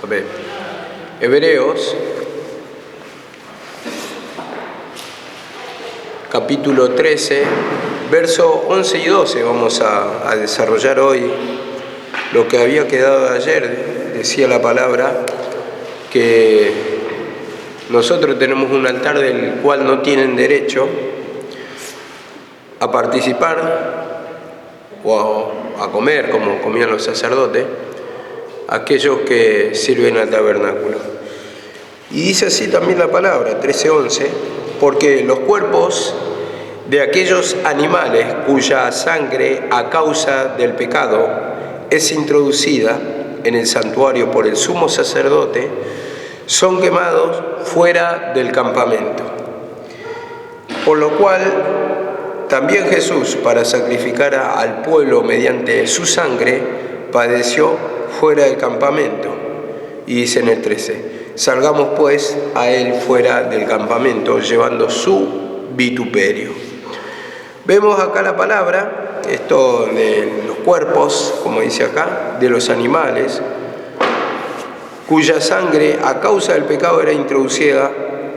A ver, Hebreos, capítulo 13, verso 11 y 12, vamos a desarrollar hoy lo que había quedado de ayer. Decía la palabra que nosotros tenemos un altar del cual no tienen derecho a participar o a comer como comían los sacerdotes, aquellos que sirven al tabernáculo. Y dice así también la palabra, 13:11, porque los cuerpos de aquellos animales cuya sangre a causa del pecado es introducida en el santuario por el sumo sacerdote, son quemados fuera del campamento. Por lo cual también Jesús, para sacrificar al pueblo mediante su sangre, padeció fuera del campamento. Y dice en el 13, salgamos pues a él fuera del campamento, llevando su vituperio. Vemos acá la palabra, esto de los cuerpos, como dice acá, de los animales, cuya sangre a causa del pecado era introducida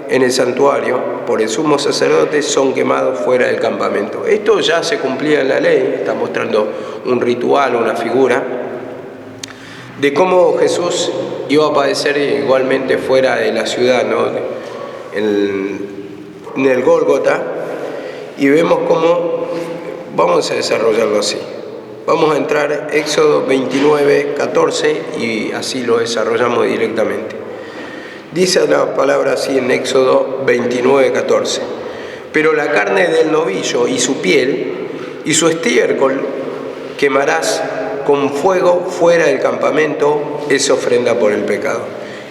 en el santuario por el sumo sacerdote, son quemados fuera del campamento. Esto ya se cumplía en la ley, está mostrando un ritual, una figura de cómo Jesús iba a padecer igualmente fuera de la ciudad, ¿no? En el Gólgota, y vemos cómo vamos a desarrollarlo así. Vamos a entrar Éxodo 29:14 y así lo desarrollamos directamente. Dice la palabra así en Éxodo 29:14. Pero la carne del novillo y su piel y su estiércol quemarás con fuego fuera del campamento, es ofrenda por el pecado.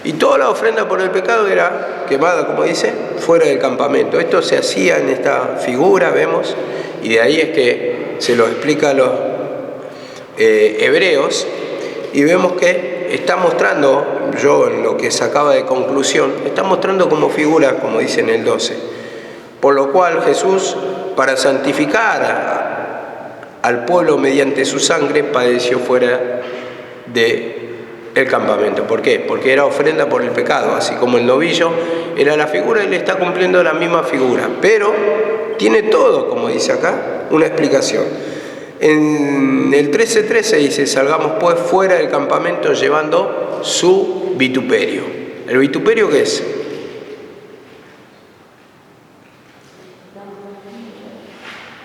Y toda la ofrenda por el pecado era quemada, como dice, fuera del campamento. Esto se hacía en esta figura, vemos, y de ahí es que se lo explica a los hebreos, y vemos que está mostrando, yo en lo que sacaba de conclusión, está mostrando como figura, como dice en el 12, por lo cual Jesús, para santificar al pueblo mediante su sangre, padeció fuera del campamento. ¿Por qué? Porque era ofrenda por el pecado, así como el novillo era la figura, él está cumpliendo la misma figura, pero tiene todo, como dice acá, una explicación. En el 13:13 dice, salgamos pues fuera del campamento llevando su vituperio. ¿El vituperio qué es?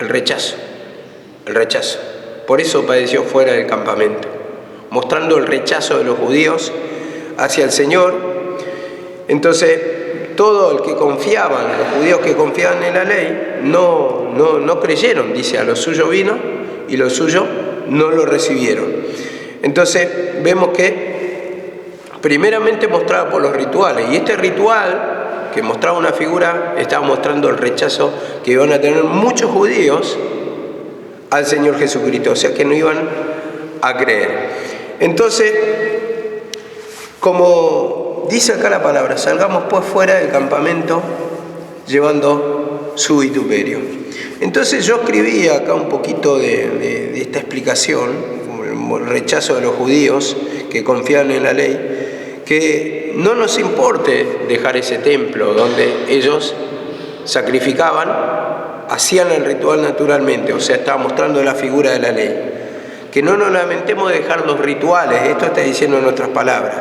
El rechazo. El rechazo. Por eso padeció fuera del campamento, mostrando el rechazo de los judíos hacia el Señor. Entonces, todo el que confiaban, los judíos que confiaban en la ley, no creyeron. Dice, a lo suyo vino y lo suyo no lo recibieron. Entonces, vemos que primeramente mostraba por los rituales, y este ritual que mostraba una figura estaba mostrando el rechazo que iban a tener muchos judíos al Señor Jesucristo, o sea que no iban a creer. Entonces, como dice acá la palabra, salgamos pues fuera del campamento llevando su vituperio. Entonces yo escribí acá un poquito de esta explicación, el rechazo de los judíos que confían en la ley, que no nos importe dejar ese templo donde ellos sacrificaban, hacían el ritual naturalmente, o sea, estaba mostrando la figura de la ley. Que no nos lamentemos de dejar los rituales, esto está diciendo en otras palabras,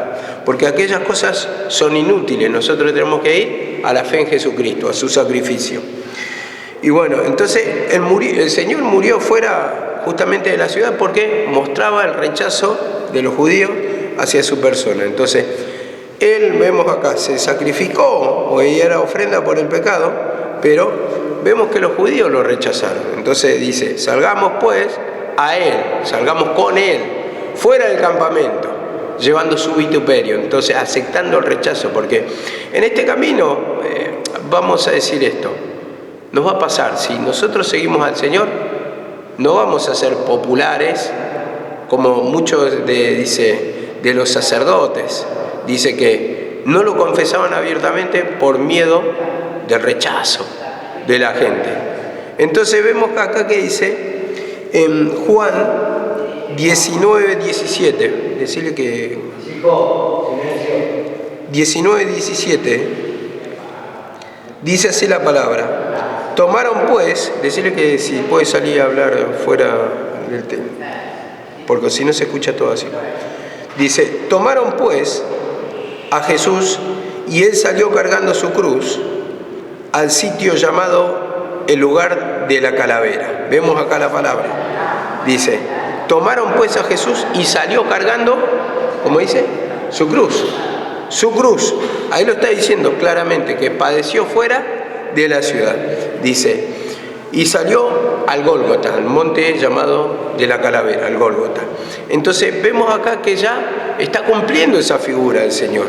porque aquellas cosas son inútiles, nosotros tenemos que ir a la fe en Jesucristo, a su sacrificio. Y bueno, entonces el Señor murió fuera justamente de la ciudad porque mostraba el rechazo de los judíos hacia su persona. Entonces, Él, vemos acá, se sacrificó, o era ofrenda por el pecado, pero vemos que los judíos lo rechazaron. Entonces dice, salgamos pues a Él, salgamos con Él, fuera del campamento, llevando su vituperio. Entonces, aceptando el rechazo, porque en este camino, vamos a decir esto, nos va a pasar, si nosotros seguimos al Señor, no vamos a ser populares, como muchos de los sacerdotes, dice que no lo confesaban abiertamente por miedo del rechazo de la gente. Entonces vemos acá que dice en Juan 19:17, decirle que... 19-17, dice así la palabra. Tomaron pues, decirle que si puede salir a hablar fuera del tema, porque si no se escucha todo así. Dice, tomaron pues a Jesús y él salió cargando su cruz al sitio llamado el lugar de la calavera. Vemos acá la palabra. Dice, tomaron pues a Jesús y salió cargando, ¿cómo dice? Su cruz. Su cruz. Ahí lo está diciendo claramente, que padeció fuera de la ciudad. Dice, y salió al Gólgota, al monte llamado de la calavera, al Gólgota. Entonces vemos acá que ya está cumpliendo esa figura el Señor.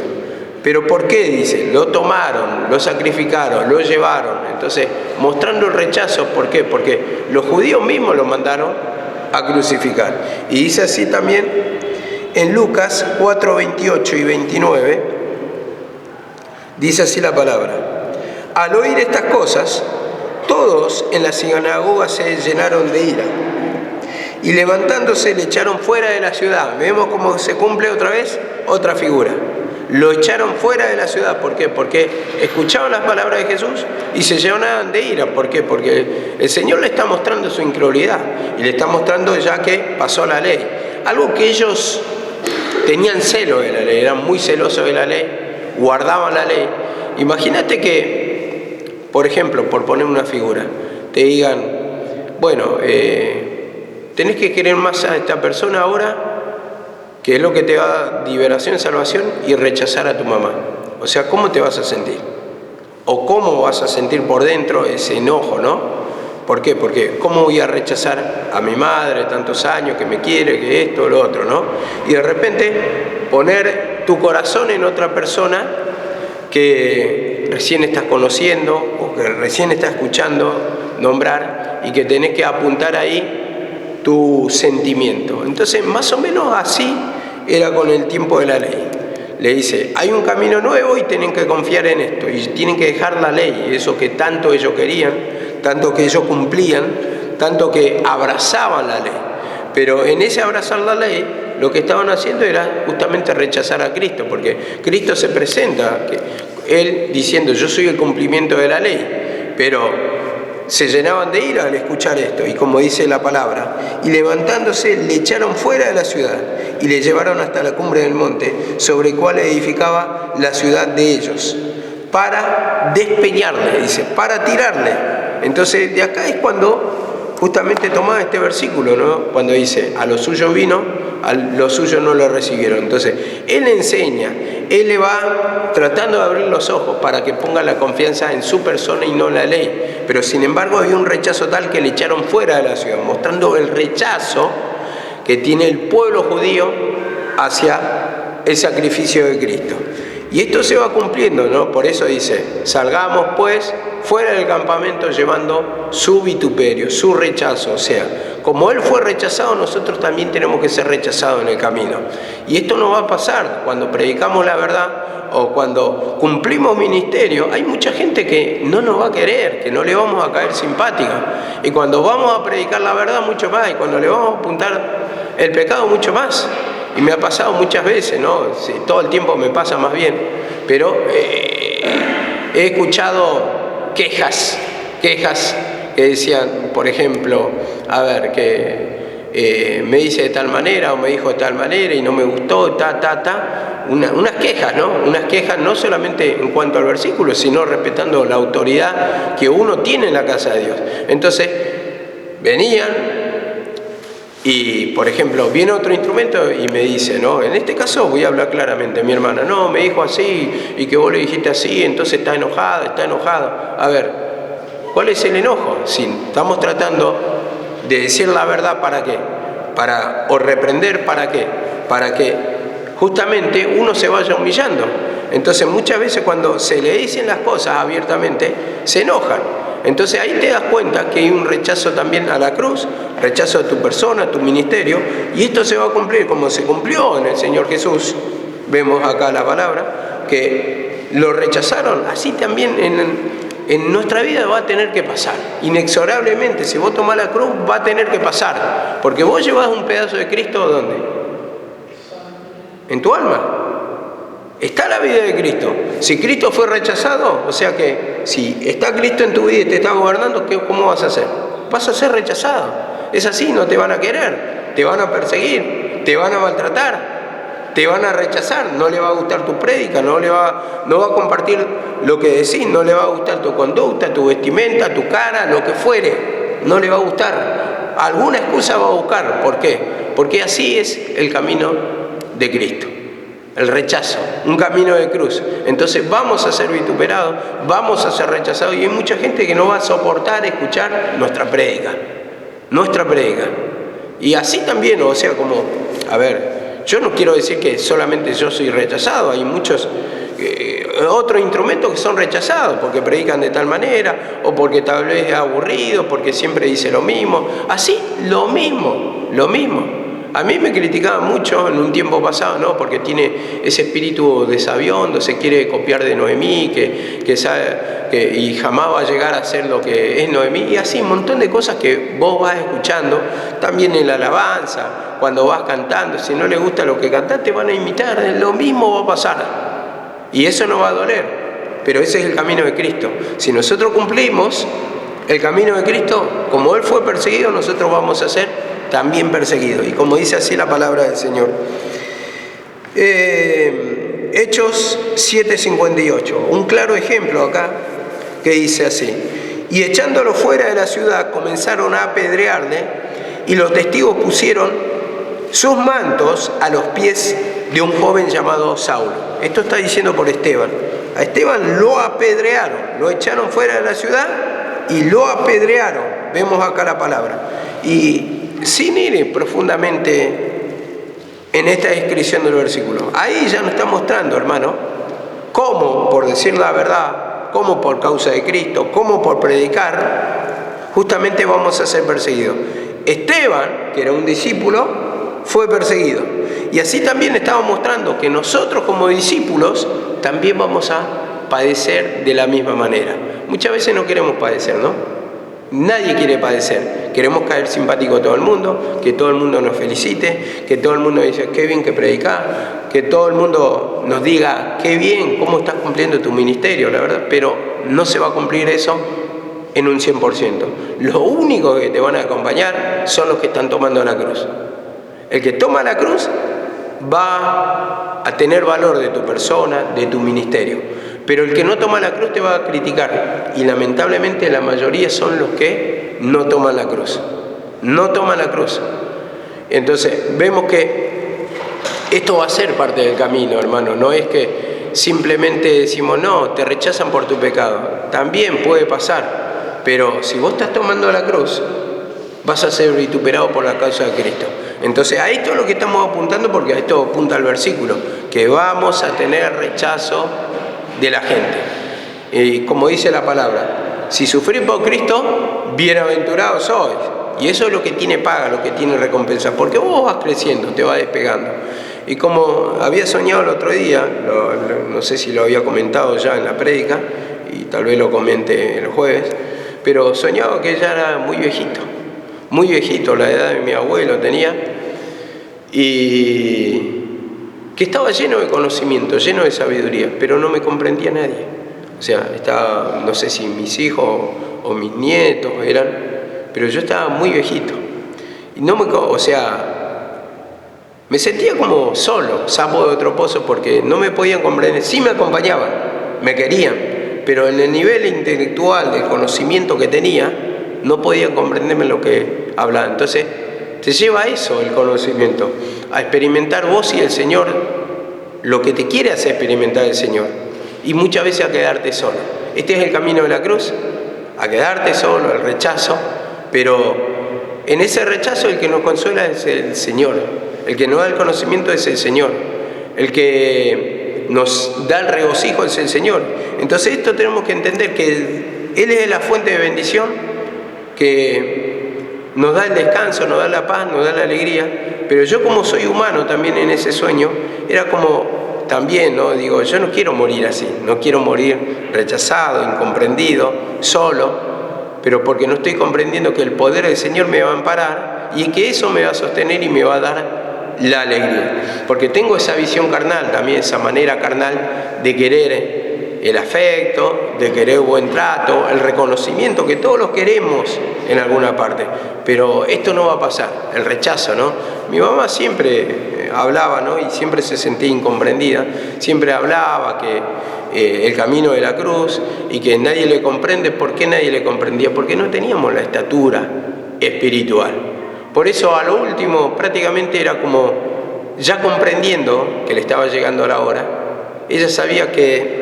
¿Pero por qué? Dice, lo tomaron, lo sacrificaron, lo llevaron. Entonces, mostrando el rechazo, ¿por qué? Porque los judíos mismos lo mandaron a crucificar. Y dice así también en Lucas 4, 28 y 29, dice así la palabra. Al oír estas cosas, todos en la sinagoga se llenaron de ira y levantándose le echaron fuera de la ciudad. Vemos cómo se cumple otra vez otra figura. Lo echaron fuera de la ciudad. ¿Por qué? Porque escuchaban las palabras de Jesús y se llenaban de ira. ¿Por qué? Porque el Señor le está mostrando su incredulidad y le está mostrando ya que pasó la ley. Algo que ellos tenían celo de la ley, eran muy celosos de la ley, guardaban la ley. Imagínate que, por ejemplo, por poner una figura, te digan, bueno, tenés que querer más a esta persona ahora, que es lo que te va a dar liberación, salvación, y rechazar a tu mamá. O sea, ¿cómo te vas a sentir? O cómo vas a sentir por dentro ese enojo, ¿no? ¿Por qué? Porque ¿cómo voy a rechazar a mi madre tantos años que me quiere, que esto, lo otro, ¿no? Y de repente poner tu corazón en otra persona que recién estás conociendo o que recién estás escuchando nombrar y que tenés que apuntar ahí tu sentimiento. Entonces, más o menos así era con el tiempo de la ley. Le dice, hay un camino nuevo y tienen que confiar en esto y tienen que dejar la ley, eso que tanto ellos querían, tanto que ellos cumplían, tanto que abrazaban la ley. Pero en ese abrazar la ley, lo que estaban haciendo era justamente rechazar a Cristo, porque Cristo se presenta, Él diciendo, yo soy el cumplimiento de la ley, pero se llenaban de ira al escuchar esto, y como dice la palabra, y levantándose le echaron fuera de la ciudad y le llevaron hasta la cumbre del monte, sobre el cual edificaba la ciudad de ellos, para despeñarle, dice, para tirarle. Entonces de acá es cuando justamente tomaba este versículo, ¿no? Cuando dice, a los suyos vino, a los suyos no lo recibieron. Entonces, Él enseña, Él le va tratando de abrir los ojos para que ponga la confianza en su persona y no en la ley. Pero sin embargo había un rechazo tal que le echaron fuera de la ciudad, mostrando el rechazo que tiene el pueblo judío hacia el sacrificio de Cristo. Y esto se va cumpliendo, ¿no? Por eso dice, salgamos pues fuera del campamento llevando su vituperio, su rechazo. O sea, como Él fue rechazado, nosotros también tenemos que ser rechazados en el camino. Y esto no va a pasar cuando predicamos la verdad o cuando cumplimos ministerio. Hay mucha gente que no nos va a querer, que no le vamos a caer simpática. Y cuando vamos a predicar la verdad, mucho más. Y cuando le vamos a apuntar el pecado, mucho más. Y me ha pasado muchas veces, ¿no? Sí, todo el tiempo me pasa más bien, pero he escuchado quejas que decían, por ejemplo, a ver, que me dice de tal manera o me dijo de tal manera y no me gustó, unas quejas, ¿no? Unas quejas no solamente en cuanto al versículo, sino respetando la autoridad que uno tiene en la casa de Dios. Entonces, venían. Y, por ejemplo, viene otro instrumento y me dice, ¿no? En este caso voy a hablar claramente, mi hermana, no, me dijo así y que vos le dijiste así, entonces está enojado. A ver, ¿cuál es el enojo? Si estamos tratando de decir la verdad, ¿para qué? O reprender, ¿para qué? Para que justamente uno se vaya humillando. Entonces, muchas veces cuando se le dicen las cosas abiertamente, se enojan. Entonces ahí te das cuenta que hay un rechazo también a la cruz, rechazo a tu persona, a tu ministerio, y esto se va a cumplir como se cumplió en el Señor Jesús. Vemos acá la palabra, que lo rechazaron, así también en nuestra vida va a tener que pasar. Inexorablemente, si vos tomás la cruz, va a tener que pasar, porque vos llevás un pedazo de Cristo, ¿dónde? En tu alma. Está la vida de Cristo. Si Cristo fue rechazado, o sea que si está Cristo en tu vida y te está gobernando, ¿cómo vas a hacer? Vas a ser rechazado. Es así, no te van a querer, te van a perseguir, te van a maltratar, te van a rechazar, no le va a gustar tu prédica, no va a compartir lo que decís, no le va a gustar tu conducta, tu vestimenta, tu cara, lo que fuere, no le va a gustar. Alguna excusa va a buscar. ¿Por qué? Porque así es el camino de Cristo. El rechazo, un camino de cruz. Entonces vamos a ser vituperados, vamos a ser rechazados, y hay mucha gente que no va a soportar escuchar nuestra prédica. Y así también, o sea, como, a ver, yo no quiero decir que solamente yo soy rechazado, hay muchos otros instrumentos que son rechazados porque predican de tal manera, o porque tal vez es aburrido, porque siempre dice lo mismo. Así, lo mismo. A mí me criticaban mucho en un tiempo pasado, ¿no? Porque tiene ese espíritu de sabiondo, se quiere copiar de Noemí, que sabe, y jamás va a llegar a ser lo que es Noemí. Y así, un montón de cosas que vos vas escuchando, también en la alabanza, cuando vas cantando. Si no les gusta lo que cantás, te van a imitar, lo mismo va a pasar. Y eso no va a doler, pero ese es el camino de Cristo. Si nosotros cumplimos el camino de Cristo, como Él fue perseguido, nosotros vamos a ser también perseguido. Y como dice así la palabra del Señor. Hechos 7:58, un claro ejemplo acá que dice así: y echándolo fuera de la ciudad comenzaron a apedrearle, y los testigos pusieron sus mantos a los pies de un joven llamado Saulo. Esto está diciendo por Esteban. A Esteban lo apedrearon, lo echaron fuera de la ciudad y lo apedrearon. Vemos acá la palabra. Y sin ir profundamente en esta descripción del versículo, ahí ya nos está mostrando, hermano, cómo, por decir la verdad, cómo por causa de Cristo, cómo por predicar, justamente vamos a ser perseguidos. Esteban, que era un discípulo, fue perseguido. Y así también estamos mostrando que nosotros como discípulos también vamos a padecer de la misma manera. Muchas veces no queremos padecer, ¿no? Nadie quiere padecer. Queremos caer simpático a todo el mundo, que todo el mundo nos felicite, que todo el mundo dice qué bien que predicás, que todo el mundo nos diga qué bien, cómo estás cumpliendo tu ministerio, la verdad. Pero no se va a cumplir eso en un 100%. Lo único que te van a acompañar son los que están tomando la cruz. El que toma la cruz va a tener valor de tu persona, de tu ministerio. Pero el que no toma la cruz te va a criticar. Y lamentablemente la mayoría son los que no toman la cruz. No toman la cruz. Entonces vemos que esto va a ser parte del camino, hermano. No es que simplemente decimos, no, te rechazan por tu pecado. También puede pasar. Pero si vos estás tomando la cruz, vas a ser vituperado por la causa de Cristo. Entonces a esto es lo que estamos apuntando, porque a esto apunta el versículo, que vamos a tener rechazo de la gente. Y como dice la palabra, si sufrís por Cristo, bienaventurados sois. Y eso es lo que tiene paga, lo que tiene recompensa, porque vos vas creciendo, te vas despegando. Y como había soñado el otro día, no sé si lo había comentado ya en la prédica, y tal vez lo comente el jueves, pero soñaba que ya era muy viejito, la edad de mi abuelo tenía, y que estaba lleno de conocimiento, lleno de sabiduría, pero no me comprendía nadie. O sea, estaba, no sé si mis hijos o mis nietos eran, pero yo estaba muy viejito. Y no me sentía como solo, sapo de otro pozo, porque no me podían comprender. Sí me acompañaban, me querían, pero en el nivel intelectual del conocimiento que tenía, no podían comprenderme lo que hablaba. Entonces, te lleva a eso el conocimiento, a experimentar vos y el Señor lo que te quiere hacer experimentar el Señor, y muchas veces a quedarte solo. Este es el camino de la cruz, a quedarte solo, el rechazo, pero en ese rechazo el que nos consuela es el Señor, el que nos da el conocimiento es el Señor, el que nos da el regocijo es el Señor. Entonces esto tenemos que entender, que Él es la fuente de bendición, que nos da el descanso, nos da la paz, nos da la alegría. Pero yo, como soy humano también en ese sueño, era como también, ¿no? Digo, yo no quiero morir así, no quiero morir rechazado, incomprendido, solo, pero porque no estoy comprendiendo que el poder del Señor me va a amparar y que eso me va a sostener y me va a dar la alegría. Porque tengo esa visión carnal, también esa manera carnal de querer el afecto, de querer buen trato, el reconocimiento, que todos los queremos en alguna parte. Pero esto no va a pasar, el rechazo, ¿no? Mi mamá siempre hablaba, ¿no? Y siempre se sentía incomprendida, siempre hablaba que el camino de la cruz y que nadie le comprende. ¿Por qué nadie le comprendía? Porque no teníamos la estatura espiritual. Por eso a lo último prácticamente era como, ya comprendiendo que le estaba llegando la hora, ella sabía que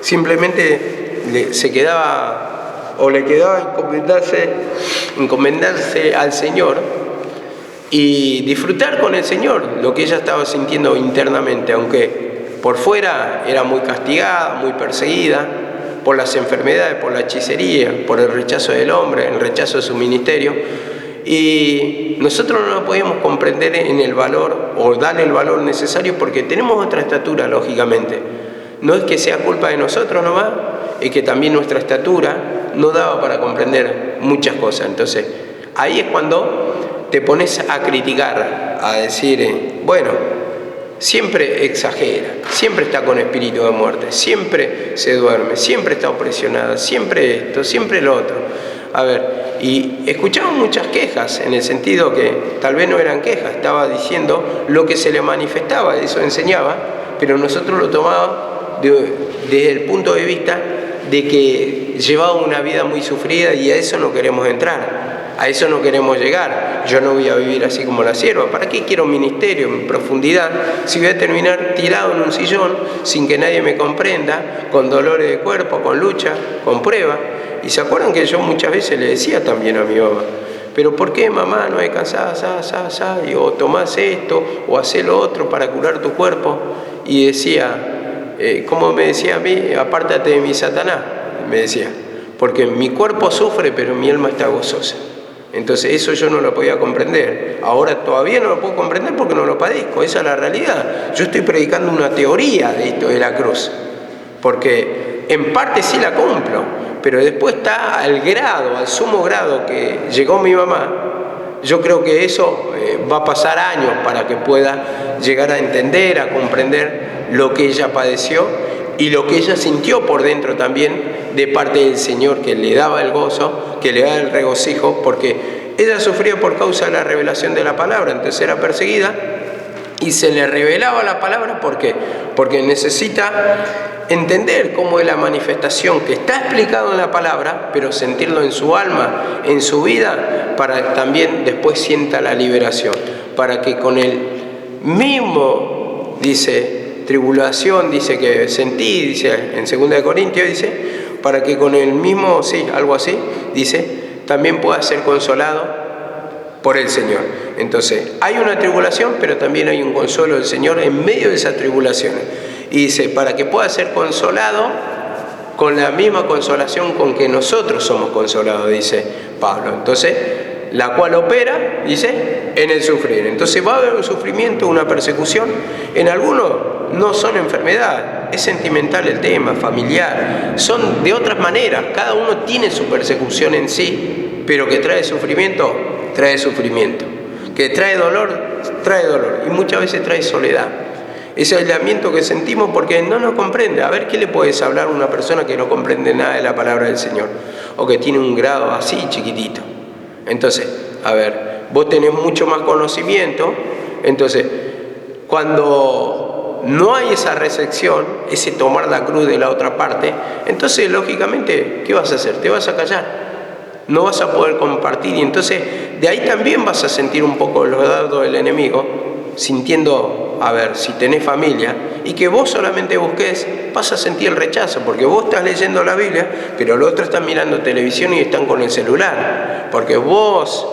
simplemente se quedaba o le quedaba encomendarse al Señor y disfrutar con el Señor lo que ella estaba sintiendo internamente, aunque por fuera era muy castigada, muy perseguida por las enfermedades, por la hechicería, por el rechazo del hombre, el rechazo de su ministerio. Y nosotros no lo podíamos comprender en el valor o darle el valor necesario porque tenemos otra estatura, lógicamente. No es que sea culpa de nosotros nomás, es que también nuestra estatura no daba para comprender muchas cosas. Entonces, ahí es cuando te pones a criticar, a decir, bueno, siempre exagera, siempre está con espíritu de muerte, siempre se duerme, siempre está opresionada, siempre esto, siempre lo otro. A ver, y escuchamos muchas quejas, en el sentido que tal vez no eran quejas, estaba diciendo lo que se le manifestaba, eso enseñaba, pero nosotros lo tomábamos desde el punto de vista de que llevaba una vida muy sufrida y a eso no queremos entrar, a eso no queremos llegar. Yo no voy a vivir así como la sierva. ¿Para qué quiero un ministerio en profundidad si voy a terminar tirado en un sillón sin que nadie me comprenda, con dolores de cuerpo, con lucha, con prueba? Y se acuerdan que yo muchas veces le decía también a mi mamá, pero ¿por qué, mamá, no descansás? O tomás esto o hacés lo otro para curar tu cuerpo. Y decía, como me decía a mí, apártate de mí, Satanás, me decía, porque mi cuerpo sufre, pero mi alma está gozosa. Entonces eso yo no lo podía comprender. Ahora todavía no lo puedo comprender porque no lo padezco, esa es la realidad. Yo estoy predicando una teoría de esto de la cruz, porque en parte sí la cumplo, pero después está al grado, al sumo grado que llegó mi mamá. Yo creo que eso va a pasar años para que pueda llegar a entender, a comprender lo que ella padeció y lo que ella sintió por dentro también de parte del Señor, que le daba el gozo, que le daba el regocijo, porque ella sufría por causa de la revelación de la palabra. Entonces era perseguida y se le revelaba la palabra. ¿Por qué? Porque necesita entender cómo es la manifestación que está explicado en la palabra, pero sentirlo en su alma, en su vida, para que también después sienta la liberación, para que con el mismo, dice, tribulación, dice que sentí, dice en 2 Corintios, dice, para que con el mismo, sí, algo así, dice, también pueda ser consolado por el Señor. Entonces, hay una tribulación, pero también hay un consuelo del Señor en medio de esas tribulaciones. Y dice, para que pueda ser consolado con la misma consolación con que nosotros somos consolados, dice Pablo. Entonces, la cual opera, dice, en el sufrir. Entonces va a haber un sufrimiento, una persecución. En algunos no son enfermedades, es sentimental el tema, familiar. Son de otras maneras, cada uno tiene su persecución en sí, pero que trae sufrimiento, trae sufrimiento. Que trae dolor, y muchas veces trae soledad. Ese aislamiento que sentimos porque no nos comprende. A ver, ¿qué le puedes hablar a una persona que no comprende nada de la palabra del Señor? O que tiene un grado así chiquitito. Entonces, a ver, vos tenés mucho más conocimiento. Entonces, cuando no hay esa recepción, ese tomar la cruz de la otra parte, entonces, lógicamente, ¿qué vas a hacer? Te vas a callar. No vas a poder compartir. Y entonces, de ahí también vas a sentir un poco los dardos del enemigo, sintiendo, a ver, si tenés familia, y que vos solamente busques, vas a sentir el rechazo, porque vos estás leyendo la Biblia, pero los otros están mirando televisión y están con el celular, porque vos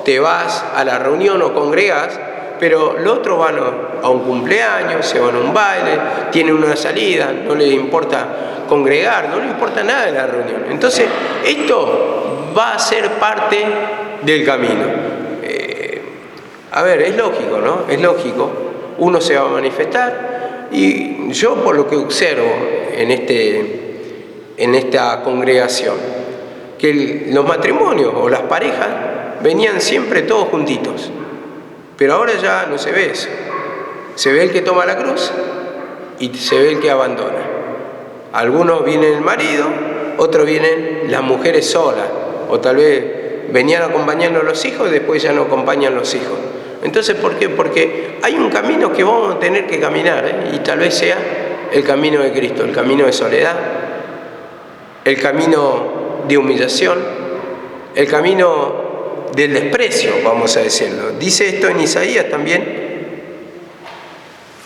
te vas a la reunión o congregás, pero los otros van a un cumpleaños, se van a un baile, tienen una salida, no les importa congregar, no les importa nada de la reunión. Entonces, esto va a ser parte del camino. A ver, es lógico, ¿no? Es lógico. Uno se va a manifestar y yo por lo que observo en esta congregación, que los matrimonios o las parejas venían siempre todos juntitos, Pero ahora ya no se ve eso. Se ve el que toma la cruz y se ve el que abandona. Algunos vienen el marido, otros vienen las mujeres solas, o tal vez venían acompañando a los hijos y después ya no acompañan los hijos. Entonces, ¿por qué? Porque hay un camino que vamos a tener que caminar, y tal vez sea el camino de Cristo, el camino de soledad, el camino de humillación, el camino del desprecio, vamos a decirlo. Dice esto en Isaías también,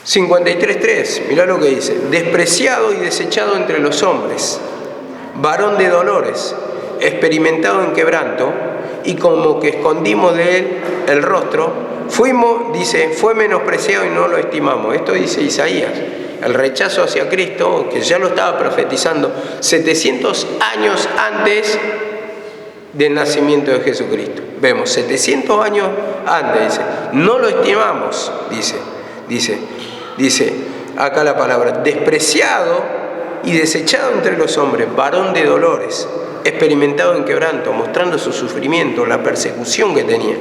53:3, mirá lo que dice: despreciado y desechado entre los hombres, varón de dolores, experimentado en quebranto, y como que escondimos de él el rostro, fue menospreciado y no lo estimamos. Esto dice Isaías. El rechazo hacia Cristo, que ya lo estaba profetizando 700 años antes del nacimiento de Jesucristo. Vemos, 700 años antes, dice, no lo estimamos, dice acá la palabra, despreciado y desechado entre los hombres, varón de dolores, experimentado en quebranto, mostrando su sufrimiento, la persecución que tenía.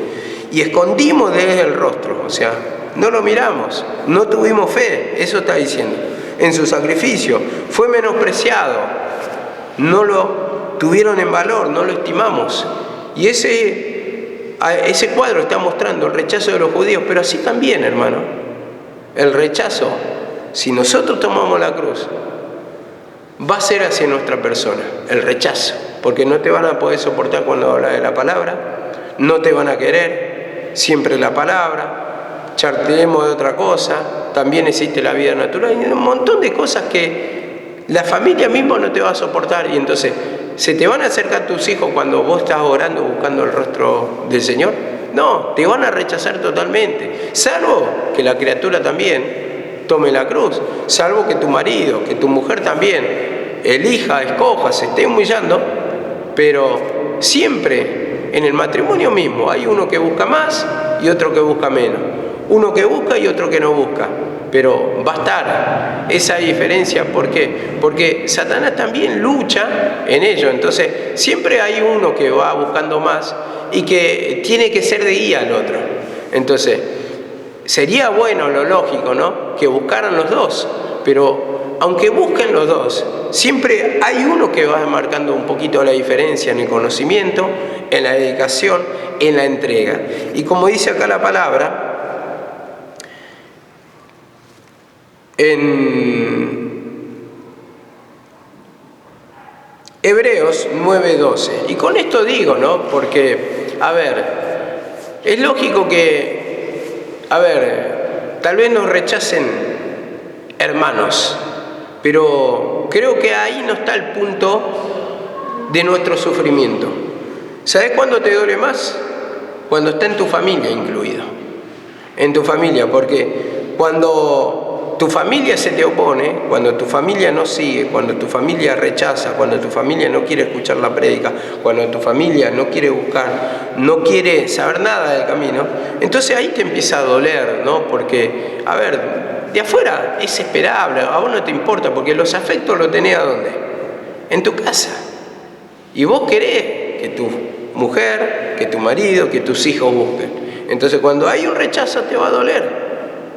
Y escondimos de él el rostro, o sea, no lo miramos, no tuvimos fe, eso está diciendo. En su sacrificio fue menospreciado, no lo tuvieron en valor, no lo estimamos. Y ese cuadro está mostrando el rechazo de los judíos, pero así también, hermano, el rechazo, si nosotros tomamos la cruz, va a ser hacia nuestra persona, el rechazo, porque no te van a poder soportar cuando hablas de la palabra, no te van a querer, siempre la palabra, charteemos de otra cosa, también existe la vida natural, y un montón de cosas que la familia misma no te va a soportar, y entonces, ¿se te van a acercar tus hijos cuando vos estás orando buscando el rostro del Señor? No, te van a rechazar totalmente, salvo que la criatura también tome la cruz, salvo que tu marido, que tu mujer también elija, escoja, se esté humillando, pero siempre en el matrimonio mismo hay uno que busca más y otro que busca menos, uno que busca y otro que no busca, pero va a estar esa diferencia. ¿Por qué? Porque Satanás también lucha en ello, entonces siempre hay uno que va buscando más y que tiene que ser de guía al otro. Entonces, sería bueno, lo lógico, ¿no?, que buscaran los dos, pero aunque busquen los dos, siempre hay uno que va marcando un poquito la diferencia en el conocimiento, en la dedicación, en la entrega. Y como dice acá la palabra, en Hebreos 9:12, y con esto digo, ¿no?, porque, a ver, es lógico que, tal vez nos rechacen hermanos, pero creo que ahí no está el punto de nuestro sufrimiento. ¿Sabes cuándo te duele más? Cuando está en tu familia incluido, en tu familia, porque cuando tu familia se te opone, cuando tu familia no sigue, cuando tu familia rechaza, cuando tu familia no quiere escuchar la prédica, cuando tu familia no quiere buscar, no quiere saber nada del camino, entonces ahí te empieza a doler, ¿no? Porque, de afuera es esperable, a vos no te importa, porque los afectos los tenés ¿a dónde? En tu casa. Y vos querés que tu mujer, que tu marido, que tus hijos busquen. Entonces cuando hay un rechazo te va a doler,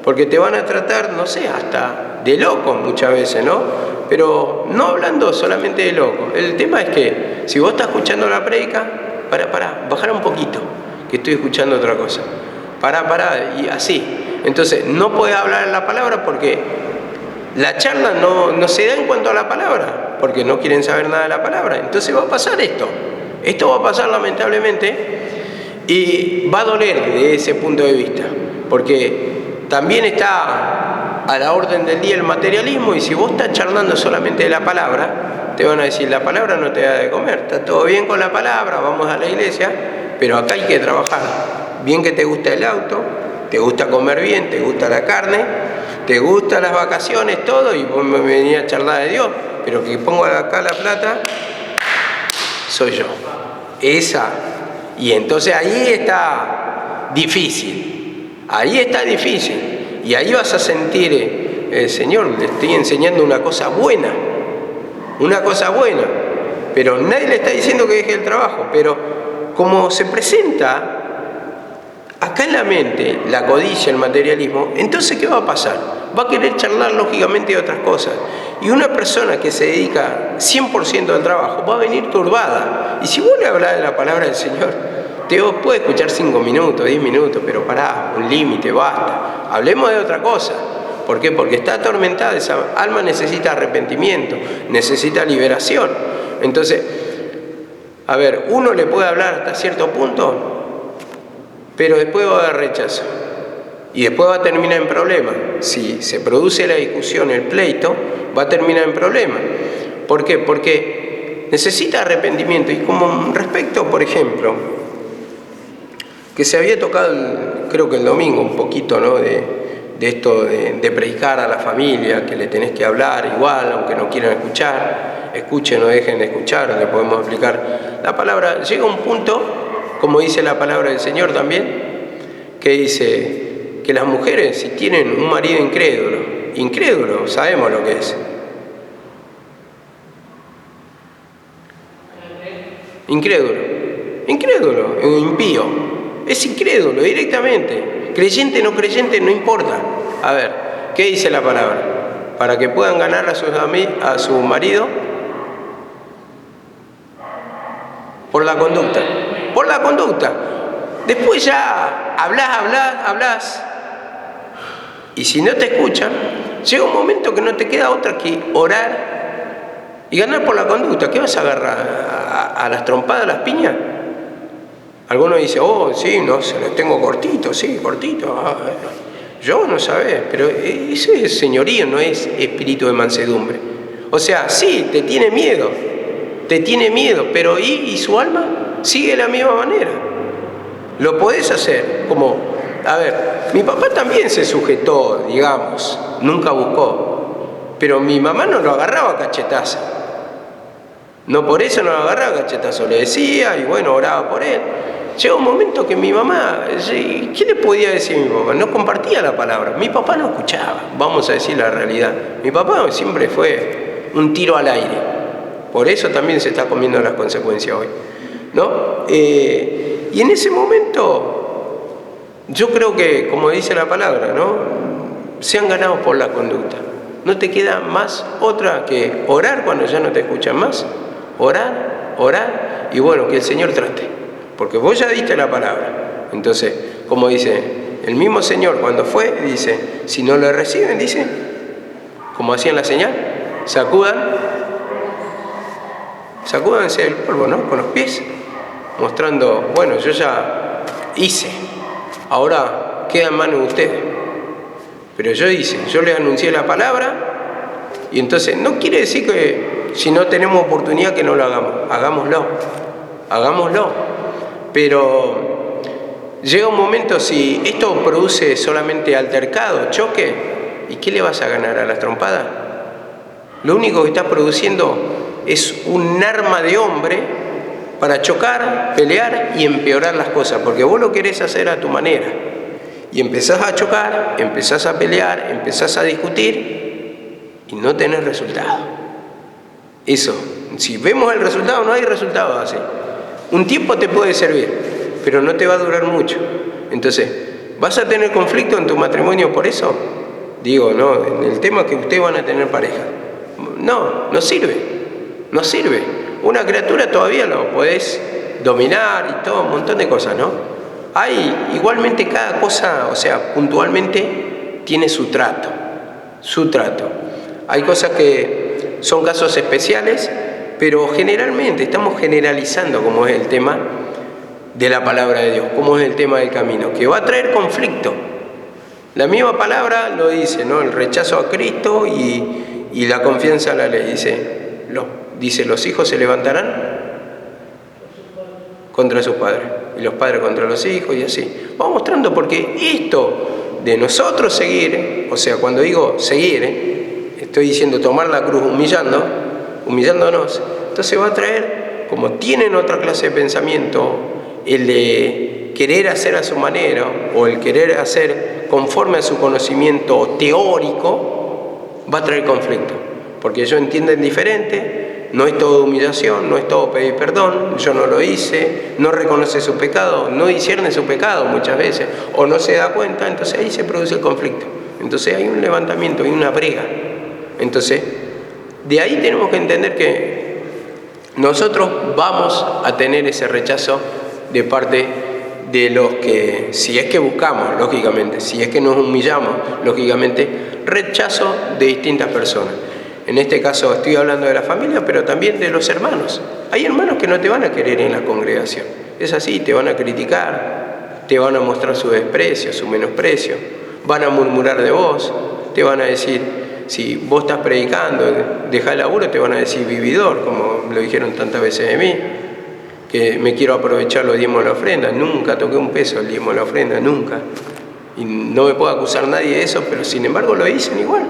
porque te van a tratar, no sé, hasta de loco muchas veces, ¿no? Pero no hablando solamente de loco. El tema es que si vos estás escuchando la prédica, bajar un poquito, que estoy escuchando otra cosa. Y así. Entonces, no podés hablar en la palabra porque la charla no se da en cuanto a la palabra, porque no quieren saber nada de la palabra. Entonces va a pasar esto. Esto va a pasar lamentablemente y va a doler desde ese punto de vista, porque también está a la orden del día el materialismo, y si vos estás charlando solamente de la palabra, te van a decir, la palabra no te da de comer, está todo bien con la palabra, vamos a la iglesia, pero acá hay que trabajar. Bien que te gusta el auto, te gusta comer bien, te gusta la carne, te gustan las vacaciones, todo, y vos me venís a charlar de Dios, pero que pongo acá la plata, soy yo. Y entonces ahí está difícil. Ahí está difícil, y ahí vas a sentir, Señor, le estoy enseñando una cosa buena, pero nadie le está diciendo que deje el trabajo, pero como se presenta, acá acá en la mente, la codicia, el materialismo, entonces ¿qué va a pasar? Va a querer charlar lógicamente de otras cosas. Y una persona que se dedica 100% al trabajo va a venir turbada. Y si vos le hablás de la palabra del Señor, te puede escuchar 5 minutos, 10 minutos, pero pará, un límite, basta. Hablemos de otra cosa. ¿Por qué? Porque está atormentada, esa alma necesita arrepentimiento, necesita liberación. Entonces, a ver, uno le puede hablar hasta cierto punto, pero después va a haber rechazo. Y después va a terminar en problema. Si se produce la discusión, el pleito, va a terminar en problema. ¿Por qué? Porque necesita arrepentimiento. Y como respecto, por ejemplo, que se había tocado, creo que el domingo, un poquito, ¿no?, de esto de predicar a la familia, que le tenés que hablar igual, aunque no quieran escuchar, escuchen o dejen de escuchar, le podemos explicar la palabra. Llega un punto, como dice la palabra del Señor también, que dice que las mujeres, si tienen un marido incrédulo, sabemos lo que es. Incrédulo, impío, es incrédulo directamente. Creyente, no creyente, no importa. A ver, ¿qué dice la palabra? Para que puedan ganar a su marido por la conducta. Por la conducta. Después ya hablas. Y si no te escuchan, llega un momento que no te queda otra que orar y ganar por la conducta. ¿Qué vas a agarrar? ¿A las trompadas, a las piñas? Algunos dicen, oh, sí, no, se los tengo cortito, sí, cortito. Yo no sabés, pero eso es señorío, no es espíritu de mansedumbre. O sea, sí, te tiene miedo, pero ¿y su alma? Sigue de la misma manera. Lo podés hacer, como, a ver, mi papá también se sujetó, digamos, nunca buscó, pero mi mamá no lo agarraba a cachetazo. No por eso no lo agarraba a cachetazo, le decía y bueno, oraba por él. Llegó un momento que mi mamá, ¿qué le podía decir a mi papá? No compartía la palabra. Mi papá no escuchaba, vamos a decir la realidad. Mi papá siempre fue un tiro al aire. Por eso también se está comiendo las consecuencias hoy, ¿no? Y en ese momento, yo creo que, como dice la palabra, ¿no?, sean ganados por la conducta. No te queda más otra que orar cuando ya no te escuchan más. Orar, y bueno, que el Señor trate. Porque vos ya diste la palabra. Entonces, como dice el mismo Señor cuando fue, dice, si no lo reciben, dice, como hacían la señal, sacúdanse el polvo, ¿no?, con los pies, mostrando, bueno, yo ya hice, ahora queda en manos de ustedes. Pero yo hice, yo les anuncié la palabra, y entonces no quiere decir que si no tenemos oportunidad que no lo hagamos, hagámoslo. Pero llega un momento, si esto produce solamente altercado, choque, ¿y qué le vas a ganar a las trompadas? Lo único que estás produciendo es un arma de hombre para chocar, pelear y empeorar las cosas, porque vos lo querés hacer a tu manera. Y empezás a chocar, empezás a pelear, empezás a discutir y no tenés resultado. Eso, si vemos el resultado, no hay resultado así. Un tiempo te puede servir, pero no te va a durar mucho. Entonces, ¿vas a tener conflicto en tu matrimonio por eso? Digo, no, en el tema que ustedes van a tener pareja. No sirve. Una criatura todavía lo podés dominar y todo, un montón de cosas, ¿no? Hay, igualmente cada cosa, o sea, puntualmente tiene su trato. Hay cosas que son casos especiales, pero generalmente estamos generalizando como es el tema de la palabra de Dios, como es el tema del camino, que va a traer conflicto. La misma palabra lo dice, ¿no?, el rechazo a Cristo y la confianza en la ley. Dice, los hijos se levantarán contra sus padres, y los padres contra los hijos, y así. Vamos mostrando, porque esto de nosotros seguir, o sea, cuando digo seguir, estoy diciendo tomar la cruz humillándonos, entonces va a traer, como tienen otra clase de pensamiento, el de querer hacer a su manera, o el querer hacer conforme a su conocimiento teórico, va a traer conflicto, porque ellos entienden diferente, no es todo humillación, no es todo pedir perdón, yo no lo hice, no reconoce su pecado, no discierne su pecado muchas veces, o no se da cuenta, entonces ahí se produce el conflicto. Entonces hay un levantamiento, hay una brega. Entonces, de ahí tenemos que entender que nosotros vamos a tener ese rechazo de parte de los que, si es que buscamos, lógicamente, si es que nos humillamos, lógicamente, rechazo de distintas personas. En este caso estoy hablando de la familia, pero también de los hermanos. Hay hermanos que no te van a querer en la congregación. Es así, te van a criticar, te van a mostrar su desprecio, su menosprecio, van a murmurar de vos, te van a decir, si vos estás predicando, dejá el laburo, te van a decir vividor, como lo dijeron tantas veces de mí, que me quiero aprovechar los diezmos de la ofrenda. Nunca toqué un peso el diezmo de la ofrenda, nunca. Y no me puede acusar nadie de eso, pero sin embargo lo dicen igual.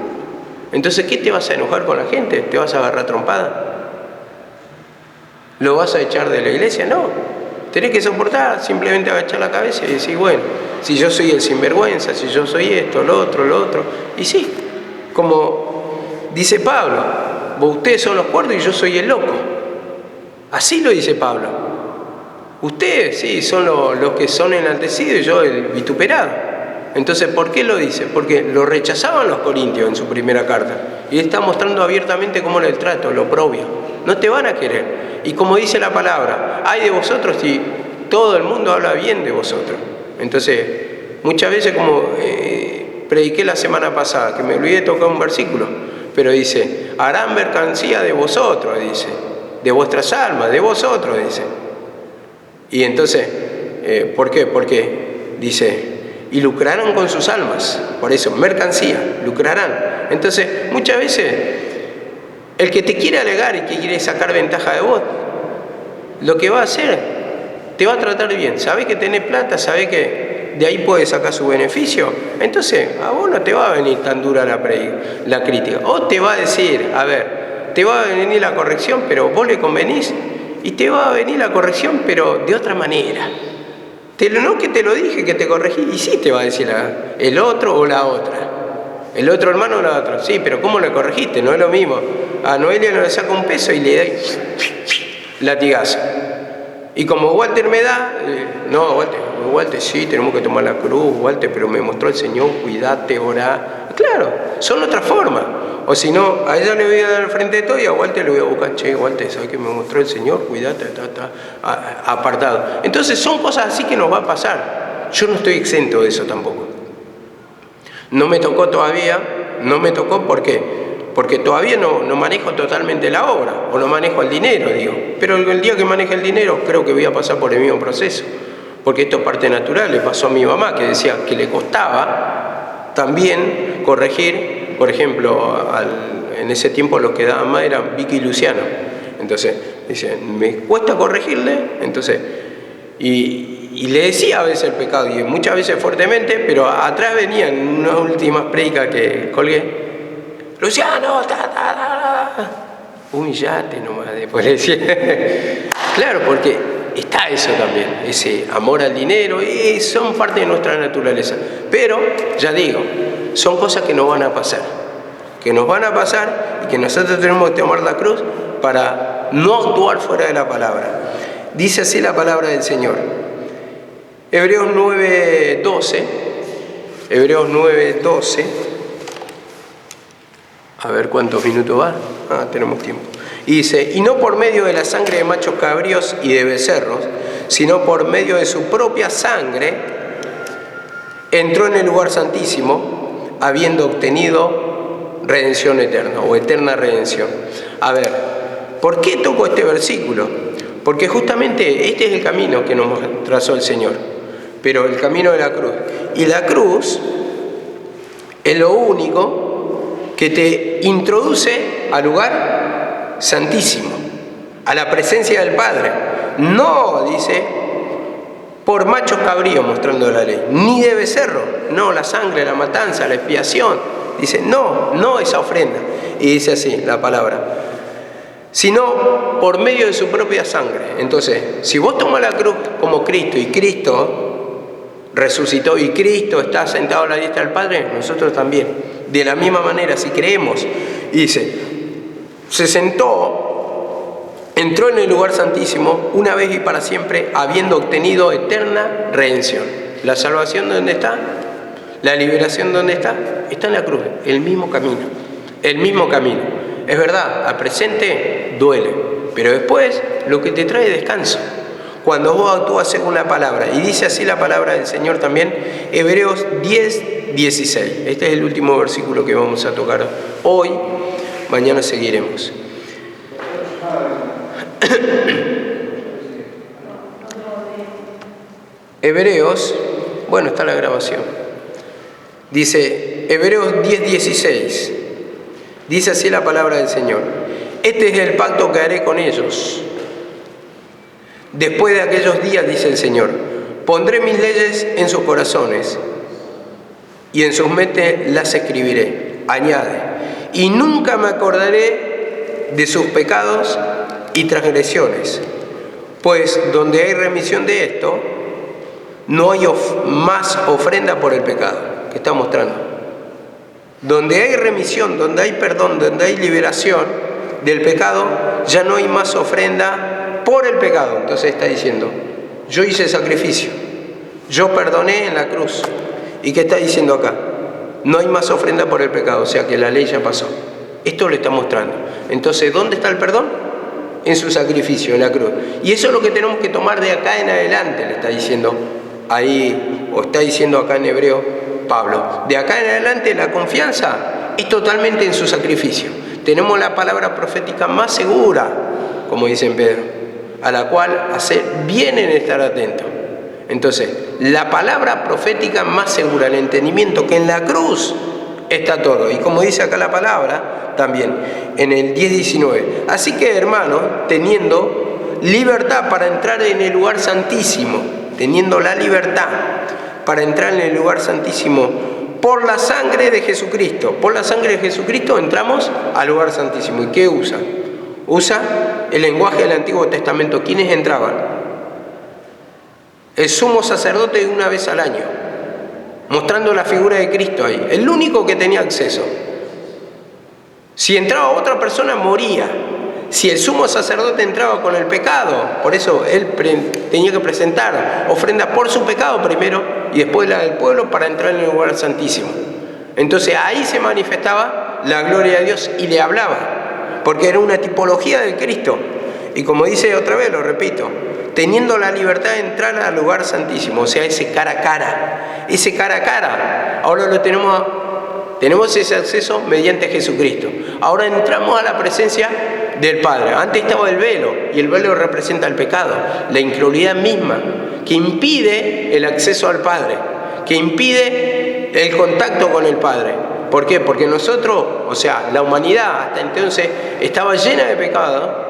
Entonces, ¿qué te vas a enojar con la gente? ¿Te vas a agarrar trompada? ¿Lo vas a echar de la iglesia? No. Tenés que soportar, simplemente agachar la cabeza y decir, bueno, si yo soy el sinvergüenza, si yo soy esto, lo otro. Y sí, como dice Pablo, ustedes son los cuerdos y yo soy el loco. Así lo dice Pablo. Ustedes, sí, son los que son enaltecidos y yo el vituperado. Entonces, ¿por qué lo dice? Porque lo rechazaban los corintios en su primera carta. Y está mostrando abiertamente cómo era el trato, lo oprobio. No te van a querer. Y como dice la palabra, hay de vosotros y todo el mundo habla bien de vosotros. Entonces, muchas veces como prediqué la semana pasada, que me olvidé de tocar un versículo, pero dice, harán mercancía de vosotros, dice, de vuestras almas, de vosotros, dice. Y entonces, ¿por qué? Porque dice, y lucrarán con sus almas, por eso, mercancía, lucrarán. Entonces, muchas veces, el que te quiere alegar y que quiere sacar ventaja de vos, lo que va a hacer, te va a tratar bien. Sabés que tenés plata, sabés que de ahí puedes sacar su beneficio, entonces a vos no te va a venir tan dura la crítica. O te va a decir, a ver, te va a venir la corrección, pero vos le convenís, y te va a venir la corrección, pero de otra manera. No que te lo dije, que te corregí, y sí te va a decir el otro o la otra. El otro hermano o la otra. Sí, pero ¿cómo le corregiste? No es lo mismo. A Noelia no le saca un peso y le da latigazo. Y como Walter me da, no, Walter, sí, tenemos que tomar la cruz, Walter, pero me mostró el Señor, cuídate, orá. Claro, son otras formas. O si no, a ella le voy a dar al frente de todo y a Walter le voy a buscar, che, Walter, ¿sabes que me mostró el Señor? Cuídate, apartado. Entonces son cosas así que nos va a pasar. Yo no estoy exento de eso tampoco. No me tocó todavía, porque todavía no manejo totalmente la obra, o no manejo el dinero, digo. Pero el día que maneje el dinero creo que voy a pasar por el mismo proceso. Porque esto es parte natural, le pasó a mi mamá, que decía que le costaba también corregir. Por ejemplo, en ese tiempo los que daban más eran Vicky y Luciano. Entonces, dice, me cuesta corregirle, entonces, y le decía a veces el pecado, y muchas veces fuertemente, pero atrás venían unas últimas prédicas que colgué. Luciano, humillate nomás, después le decía. Claro, porque está eso también, ese amor al dinero, y son parte de nuestra naturaleza. Pero, ya digo, son cosas que nos van a pasar, y que nosotros tenemos que tomar la cruz para no actuar fuera de la palabra. Dice así la palabra del Señor. Hebreos 9:12. A ver cuántos minutos va. Tenemos tiempo. Y dice, y no por medio de la sangre de machos cabríos y de becerros, sino por medio de su propia sangre, entró en el lugar santísimo, habiendo obtenido redención eterna, o eterna redención. A ver, ¿por qué toco este versículo? Porque justamente este es el camino que nos trazó el Señor, pero el camino de la cruz. Y la cruz es lo único que te introduce al lugar santísimo, a la presencia del Padre. No, dice, por machos cabríos, mostrando la ley, ni de becerro, no la sangre, la matanza, la expiación. Dice, no esa ofrenda. Y dice así la palabra, sino por medio de su propia sangre. Entonces, si vos tomás la cruz como Cristo, y Cristo resucitó, y Cristo está sentado a la diestra del Padre, nosotros también. De la misma manera, si creemos, y dice, se sentó entró en el lugar santísimo una vez y para siempre, habiendo obtenido eterna redención. ¿La salvación dónde está? ¿La liberación dónde está? Está en la cruz, el mismo camino, el mismo camino. Es verdad, al presente duele, pero después lo que te trae descanso. Cuando vos actúas según la palabra, y dice así la palabra del Señor también, Hebreos 10, 16. Este es el último versículo que vamos a tocar hoy, mañana seguiremos. Hebreos, bueno, está la grabación. Dice, Hebreos 10, 16. Dice así la palabra del Señor. Este es el pacto que haré con ellos. Después de aquellos días, dice el Señor, pondré mis leyes en sus corazones y en sus mentes las escribiré. Añade, y nunca me acordaré de sus pecados y transgresiones, pues donde hay remisión de esto, no hay más ofrenda por el pecado, que está mostrando. Donde hay remisión, donde hay perdón, donde hay liberación del pecado, ya no hay más ofrenda por el pecado. Entonces está diciendo, yo hice sacrificio, yo perdoné en la cruz. ¿Y qué está diciendo acá? No hay más ofrenda por el pecado, o sea que la ley ya pasó. Esto lo está mostrando. Entonces, ¿dónde está el perdón? En su sacrificio, en la cruz. Y eso es lo que tenemos que tomar de acá en adelante, le está diciendo ahí, o está diciendo acá en Hebreo Pablo. De acá en adelante la confianza es totalmente en su sacrificio. Tenemos la palabra profética más segura, como dice Pedro, a la cual hacer bien en estar atento. Entonces, la palabra profética más segura, el entendimiento que en la cruz está todo. Y como dice acá la palabra, también en el 10:19. Así que, hermanos, teniendo libertad para entrar en el lugar santísimo, teniendo la libertad para entrar en el lugar santísimo por la sangre de Jesucristo. Por la sangre de Jesucristo entramos al lugar santísimo. ¿Y qué usa? Usa el lenguaje del Antiguo Testamento. ¿Quiénes entraban? El sumo sacerdote una vez al año, mostrando la figura de Cristo ahí. El único que tenía acceso. Si entraba otra persona, moría. Si el sumo sacerdote entraba con el pecado, por eso él tenía que presentar ofrenda por su pecado primero y después la del pueblo para entrar en el lugar santísimo. Entonces ahí se manifestaba la gloria de Dios y le hablaba, porque era una tipología del Cristo. Y como dice otra vez, lo repito, teniendo la libertad de entrar al lugar santísimo, o sea, ese cara a cara, ahora lo tenemos ese acceso mediante Jesucristo. Ahora entramos a la presencia del Padre. Antes estaba el velo, y el velo representa el pecado, la incredulidad misma, que impide el acceso al Padre, que impide el contacto con el Padre. ¿Por qué? Porque nosotros, o sea, la humanidad hasta entonces estaba llena de pecado,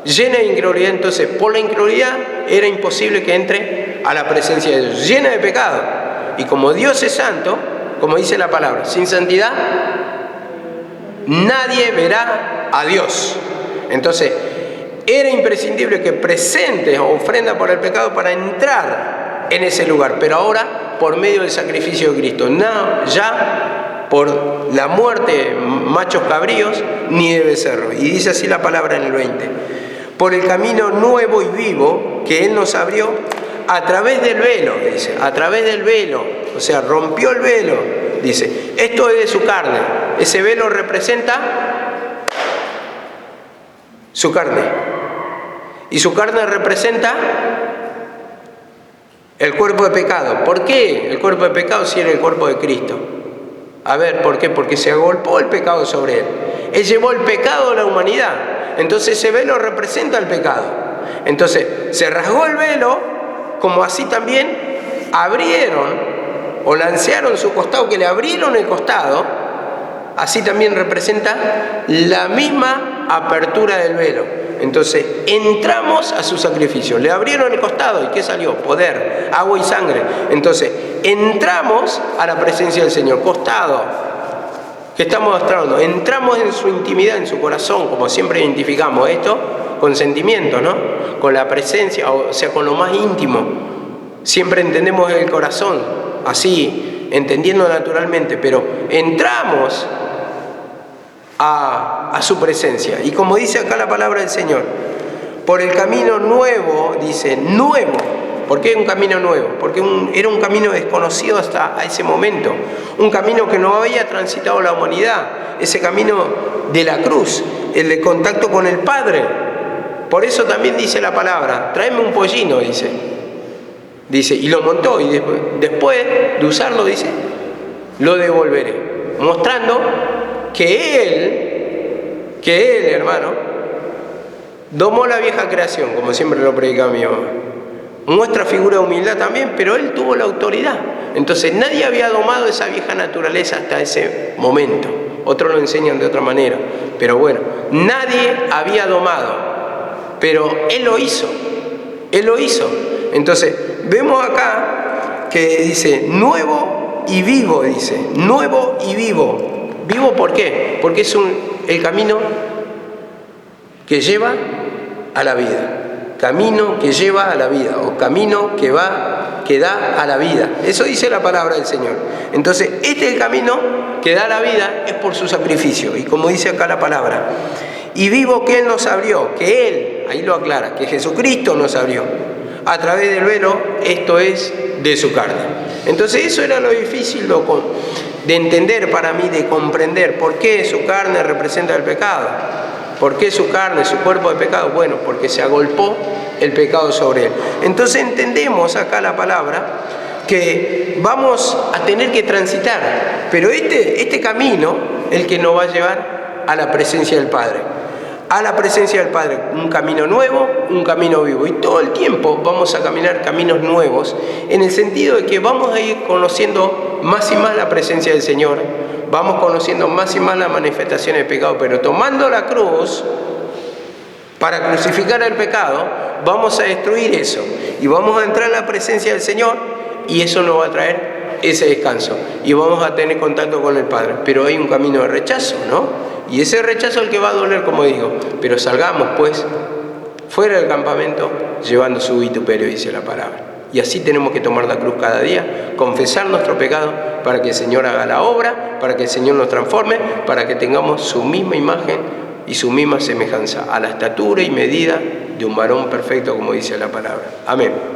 llena de incredulidad. Entonces, por la incredulidad era imposible que entre a la presencia de Dios, llena de pecado. Y como Dios es santo, como dice la palabra, sin santidad nadie verá a Dios. Entonces, era imprescindible que presentes ofrenda por el pecado para entrar en ese lugar. Pero ahora, por medio del sacrificio de Cristo, no ya por la muerte de machos cabríos ni de becerros. Y dice así la palabra en el 20. Por el camino nuevo y vivo que Él nos abrió a través del velo, dice, a través del velo, o sea, rompió el velo, dice, esto es de su carne, ese velo representa su carne, y su carne representa el cuerpo de pecado. ¿Por qué el cuerpo de pecado si era el cuerpo de Cristo? A ver, ¿por qué? Porque se agolpó el pecado sobre Él. Él llevó el pecado a la humanidad. Entonces ese velo representa el pecado. Entonces se rasgó el velo, como así también abrieron o lancearon su costado, que le abrieron el costado, así también representa la misma apertura del velo. Entonces entramos a su sacrificio, le abrieron el costado y ¿qué salió? Poder, agua y sangre. Entonces entramos a la presencia del Señor, costado, que estamos mostrando, entramos en su intimidad, en su corazón, como siempre identificamos esto, con sentimientos, ¿no? Con la presencia, o sea, con lo más íntimo. Siempre entendemos el corazón, así, entendiendo naturalmente, pero entramos a su presencia. Y como dice acá la palabra del Señor, por el camino nuevo, dice, nuevo. ¿Por qué un camino nuevo? Porque era un camino desconocido hasta ese momento, un camino que no había transitado la humanidad, ese camino de la cruz, el de contacto con el Padre. Por eso también dice la palabra, tráeme un pollino, dice, y lo montó, y después de usarlo, dice, lo devolveré, mostrando que él, hermano, domó la vieja creación, como siempre lo predicaba mi mamá. Muestra figura de humildad también, pero él tuvo la autoridad. Entonces nadie había domado esa vieja naturaleza hasta ese momento. Otros lo enseñan de otra manera. Pero bueno, nadie había domado, pero él lo hizo. Él lo hizo. Entonces, vemos acá que dice, nuevo y vivo, dice. Nuevo y vivo. ¿Vivo por qué? Porque es el camino que lleva a la vida. Camino que lleva a la vida, o camino que da a la vida. Eso dice la palabra del Señor. Entonces, este es el camino que da a la vida, es por su sacrificio. Y como dice acá la palabra, y vivo que Él nos abrió, que Él, ahí lo aclara, que Jesucristo nos abrió a través del velo, esto es de su carne. Entonces eso era lo difícil de entender para mí, de comprender por qué su carne representa el pecado. ¿Por qué su carne, su cuerpo de pecado? Bueno, porque se agolpó el pecado sobre él. Entonces entendemos acá la palabra que vamos a tener que transitar, pero este camino, el que nos va a llevar a la presencia del Padre. A la presencia del Padre, un camino nuevo, un camino vivo. Y todo el tiempo vamos a caminar caminos nuevos, en el sentido de que vamos a ir conociendo más y más la presencia del Señor, vamos conociendo más y más las manifestaciones del pecado, pero tomando la cruz para crucificar el pecado, vamos a destruir eso y vamos a entrar en la presencia del Señor, y eso nos va a traer ese descanso y vamos a tener contacto con el Padre. Pero hay un camino de rechazo, ¿no? Y ese rechazo es el que va a doler, como digo. Pero salgamos pues fuera del campamento llevando su vituperio, dice la palabra. Y así tenemos que tomar la cruz cada día, confesar nuestro pecado para que el Señor haga la obra, para que el Señor nos transforme, para que tengamos su misma imagen y su misma semejanza, a la estatura y medida de un varón perfecto, como dice la palabra. Amén.